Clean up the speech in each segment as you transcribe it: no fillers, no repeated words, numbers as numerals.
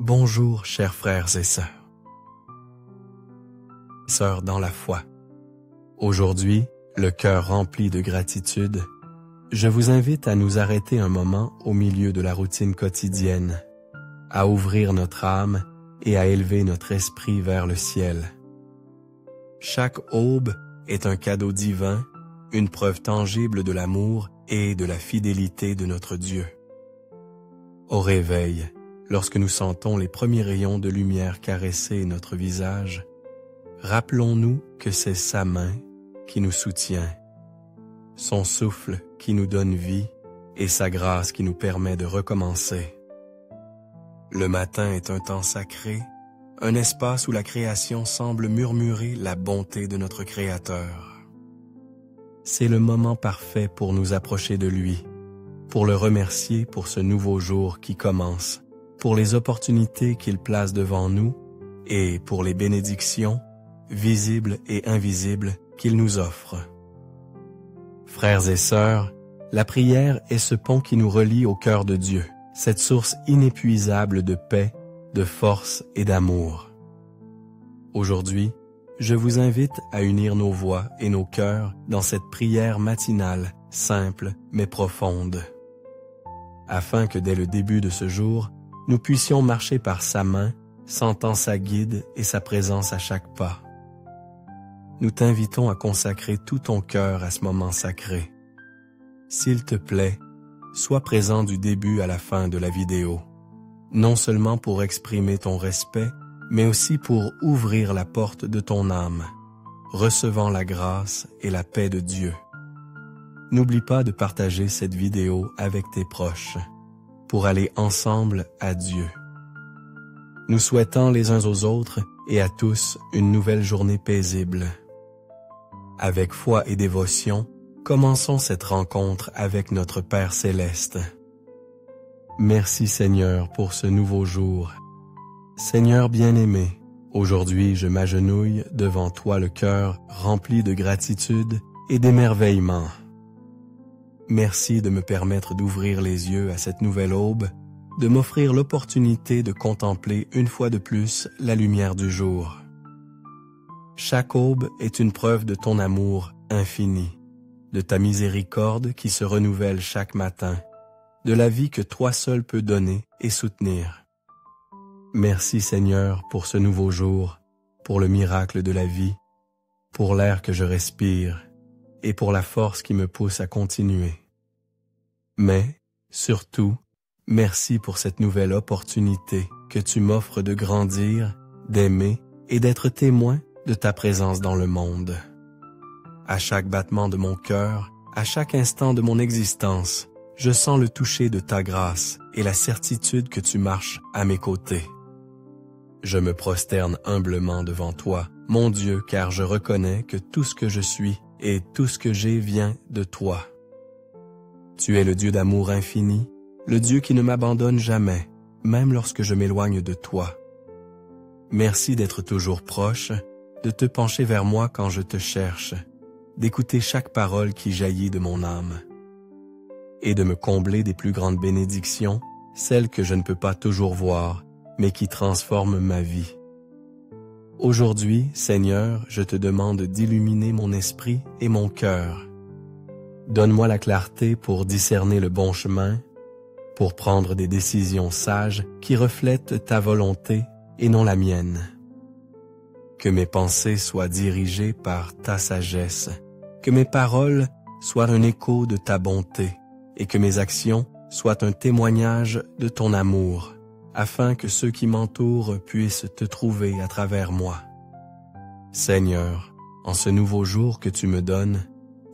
Bonjour, chers frères et sœurs dans la foi. Aujourd'hui, le cœur rempli de gratitude, je vous invite à nous arrêter un moment au milieu de la routine quotidienne, à ouvrir notre âme et à élever notre esprit vers le ciel. Chaque aube est un cadeau divin, une preuve tangible de l'amour et de la fidélité de notre Dieu. Au réveil, lorsque nous sentons les premiers rayons de lumière caresser notre visage, rappelons-nous que c'est sa main qui nous soutient, son souffle qui nous donne vie et sa grâce qui nous permet de recommencer. Le matin est un temps sacré, un espace où la création semble murmurer la bonté de notre Créateur. C'est le moment parfait pour nous approcher de lui, pour le remercier pour ce nouveau jour qui commence, pour les opportunités qu'il place devant nous et pour les bénédictions, visibles et invisibles, qu'il nous offre. Frères et sœurs, la prière est ce pont qui nous relie au cœur de Dieu, cette source inépuisable de paix, de force et d'amour. Aujourd'hui, je vous invite à unir nos voix et nos cœurs dans cette prière matinale, simple mais profonde, afin que dès le début de ce jour, nous puissions marcher par sa main, sentant sa guide et sa présence à chaque pas. Nous t'invitons à consacrer tout ton cœur à ce moment sacré. S'il te plaît, sois présent du début à la fin de la vidéo, non seulement pour exprimer ton respect, mais aussi pour ouvrir la porte de ton âme, recevant la grâce et la paix de Dieu. N'oublie pas de partager cette vidéo avec tes proches, pour aller ensemble à Dieu. Nous souhaitons les uns aux autres et à tous une nouvelle journée paisible. Avec foi et dévotion, commençons cette rencontre avec notre Père Céleste. Merci Seigneur pour ce nouveau jour. Seigneur bien-aimé, aujourd'hui je m'agenouille devant toi le cœur rempli de gratitude et d'émerveillement. Merci de me permettre d'ouvrir les yeux à cette nouvelle aube, de m'offrir l'opportunité de contempler une fois de plus la lumière du jour. Chaque aube est une preuve de ton amour infini, de ta miséricorde qui se renouvelle chaque matin, de la vie que toi seul peux donner et soutenir. Merci Seigneur pour ce nouveau jour, pour le miracle de la vie, pour l'air que je respire et pour la force qui me pousse à continuer. Mais, surtout, merci pour cette nouvelle opportunité que tu m'offres de grandir, d'aimer et d'être témoin de ta présence dans le monde. À chaque battement de mon cœur, à chaque instant de mon existence, je sens le toucher de ta grâce et la certitude que tu marches à mes côtés. Je me prosterne humblement devant toi, mon Dieu, car je reconnais que tout ce que je suis et tout ce que j'ai vient de toi. Tu es le Dieu d'amour infini, le Dieu qui ne m'abandonne jamais, même lorsque je m'éloigne de toi. Merci d'être toujours proche, de te pencher vers moi quand je te cherche, d'écouter chaque parole qui jaillit de mon âme, et de me combler des plus grandes bénédictions, celles que je ne peux pas toujours voir, mais qui transforment ma vie. Aujourd'hui, Seigneur, je te demande d'illuminer mon esprit et mon cœur. Donne-moi la clarté pour discerner le bon chemin, pour prendre des décisions sages qui reflètent ta volonté et non la mienne. Que mes pensées soient dirigées par ta sagesse, que mes paroles soient un écho de ta bonté et que mes actions soient un témoignage de ton amour, afin que ceux qui m'entourent puissent te trouver à travers moi. Seigneur, en ce nouveau jour que tu me donnes,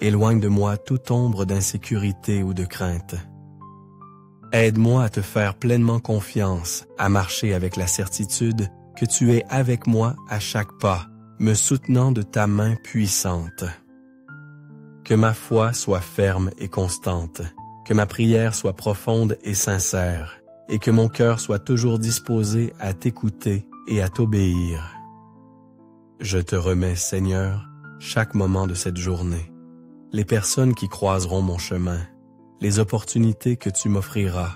éloigne de moi toute ombre d'insécurité ou de crainte. Aide-moi à te faire pleinement confiance, à marcher avec la certitude que tu es avec moi à chaque pas, me soutenant de ta main puissante. Que ma foi soit ferme et constante, que ma prière soit profonde et sincère, et que mon cœur soit toujours disposé à t'écouter et à t'obéir. Je te remets, Seigneur, chaque moment de cette journée, les personnes qui croiseront mon chemin, les opportunités que tu m'offriras,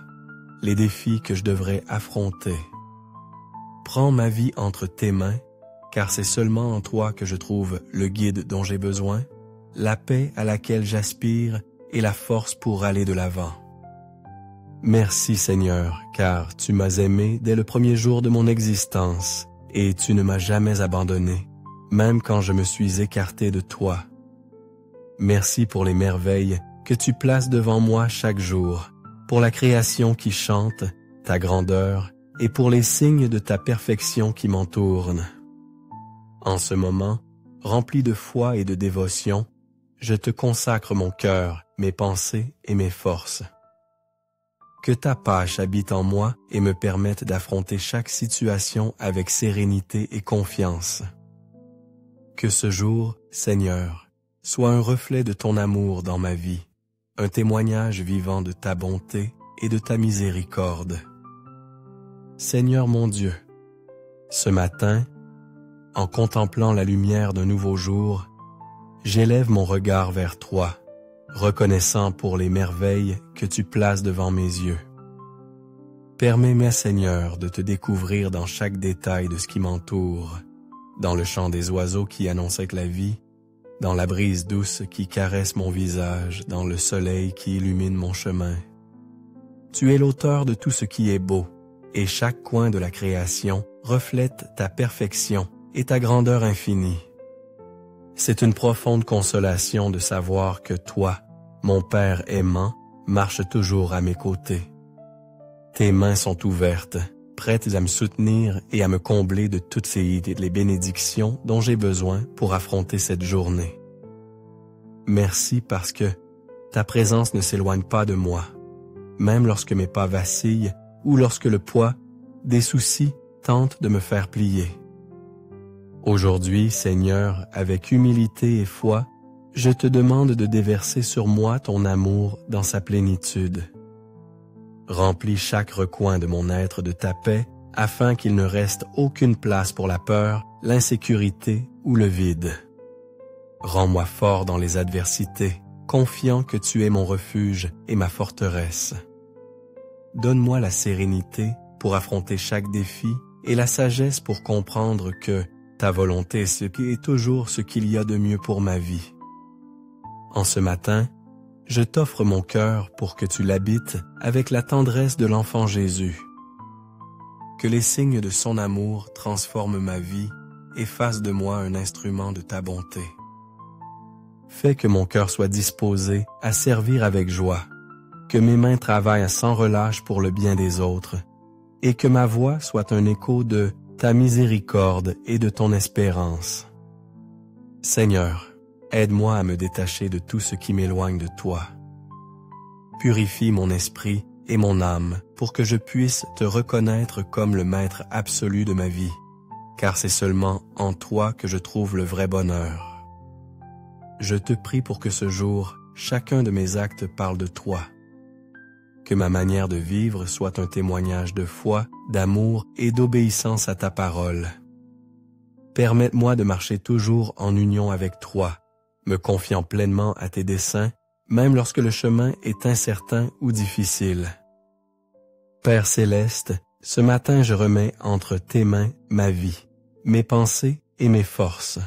les défis que je devrais affronter. Prends ma vie entre tes mains, car c'est seulement en toi que je trouve le guide dont j'ai besoin, la paix à laquelle j'aspire et la force pour aller de l'avant. Merci Seigneur, car tu m'as aimé dès le premier jour de mon existence et tu ne m'as jamais abandonné, même quand je me suis écarté de toi. Merci pour les merveilles que tu places devant moi chaque jour, pour la création qui chante, ta grandeur, et pour les signes de ta perfection qui m'entourent. En ce moment, rempli de foi et de dévotion, je te consacre mon cœur, mes pensées et mes forces. Que ta pâche habite en moi et me permette d'affronter chaque situation avec sérénité et confiance. Que ce jour, Seigneur, soit un reflet de ton amour dans ma vie, un témoignage vivant de ta bonté et de ta miséricorde. Seigneur mon Dieu, ce matin, en contemplant la lumière d'un nouveau jour, j'élève mon regard vers toi, reconnaissant pour les merveilles que tu places devant mes yeux. Permets-moi, Seigneur, de te découvrir dans chaque détail de ce qui m'entoure, dans le chant des oiseaux qui annoncent la vie, dans la brise douce qui caresse mon visage, dans le soleil qui illumine mon chemin. Tu es l'auteur de tout ce qui est beau, et chaque coin de la création reflète ta perfection et ta grandeur infinie. C'est une profonde consolation de savoir que toi, mon Père aimant, marches toujours à mes côtés. Tes mains sont ouvertes, prêtes à me soutenir et à me combler de toutes les bénédictions dont j'ai besoin pour affronter cette journée. Merci parce que ta présence ne s'éloigne pas de moi, même lorsque mes pas vacillent ou lorsque le poids des soucis tente de me faire plier. Aujourd'hui, Seigneur, avec humilité et foi, je te demande de déverser sur moi ton amour dans sa plénitude. Remplis chaque recoin de mon être de ta paix, afin qu'il ne reste aucune place pour la peur, l'insécurité ou le vide. Rends-moi fort dans les adversités, confiant que tu es mon refuge et ma forteresse. Donne-moi la sérénité pour affronter chaque défi et la sagesse pour comprendre que ta volonté est toujours ce qu'il y a de mieux pour ma vie. En ce matin, je t'offre mon cœur pour que tu l'habites avec la tendresse de l'enfant Jésus. Que les signes de son amour transforment ma vie et fassent de moi un instrument de ta bonté. Fais que mon cœur soit disposé à servir avec joie, que mes mains travaillent sans relâche pour le bien des autres, et que ma voix soit un écho de ta miséricorde et de ton espérance. Seigneur, aide-moi à me détacher de tout ce qui m'éloigne de toi. Purifie mon esprit et mon âme pour que je puisse te reconnaître comme le maître absolu de ma vie, car c'est seulement en toi que je trouve le vrai bonheur. Je te prie pour que ce jour, chacun de mes actes parle de toi. Que ma manière de vivre soit un témoignage de foi, d'amour et d'obéissance à ta parole. Permette-moi de marcher toujours en union avec toi, me confiant pleinement à tes desseins, même lorsque le chemin est incertain ou difficile. Père céleste, ce matin je remets entre tes mains ma vie, mes pensées et mes forces.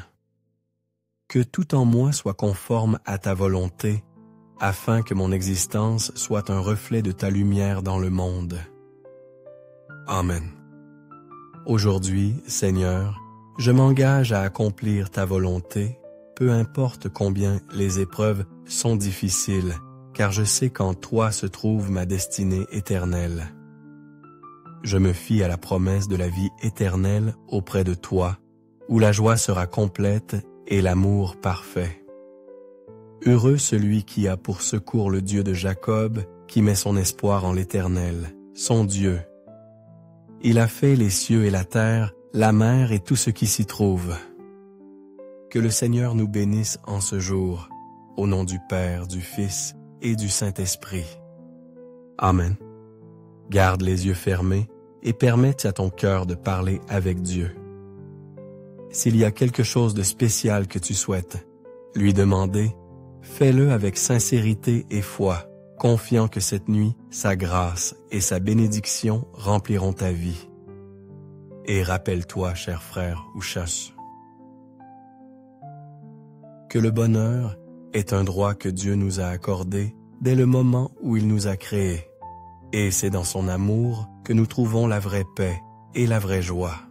Que tout en moi soit conforme à ta volonté, afin que mon existence soit un reflet de ta lumière dans le monde. Amen. Aujourd'hui, Seigneur, je m'engage à accomplir ta volonté, peu importe combien les épreuves sont difficiles, car je sais qu'en toi se trouve ma destinée éternelle. Je me fie à la promesse de la vie éternelle auprès de toi, où la joie sera complète et l'amour parfait. Heureux celui qui a pour secours le Dieu de Jacob, qui met son espoir en l'Éternel, son Dieu. Il a fait les cieux et la terre, la mer et tout ce qui s'y trouve. Que le Seigneur nous bénisse en ce jour, au nom du Père, du Fils et du Saint-Esprit. Amen. Garde les yeux fermés et permette à ton cœur de parler avec Dieu. S'il y a quelque chose de spécial que tu souhaites lui demander, fais-le avec sincérité et foi, confiant que cette nuit, sa grâce et sa bénédiction rempliront ta vie. Et rappelle-toi, cher frère ou chère, que le bonheur est un droit que Dieu nous a accordé dès le moment où il nous a créés. Et c'est dans son amour que nous trouvons la vraie paix et la vraie joie.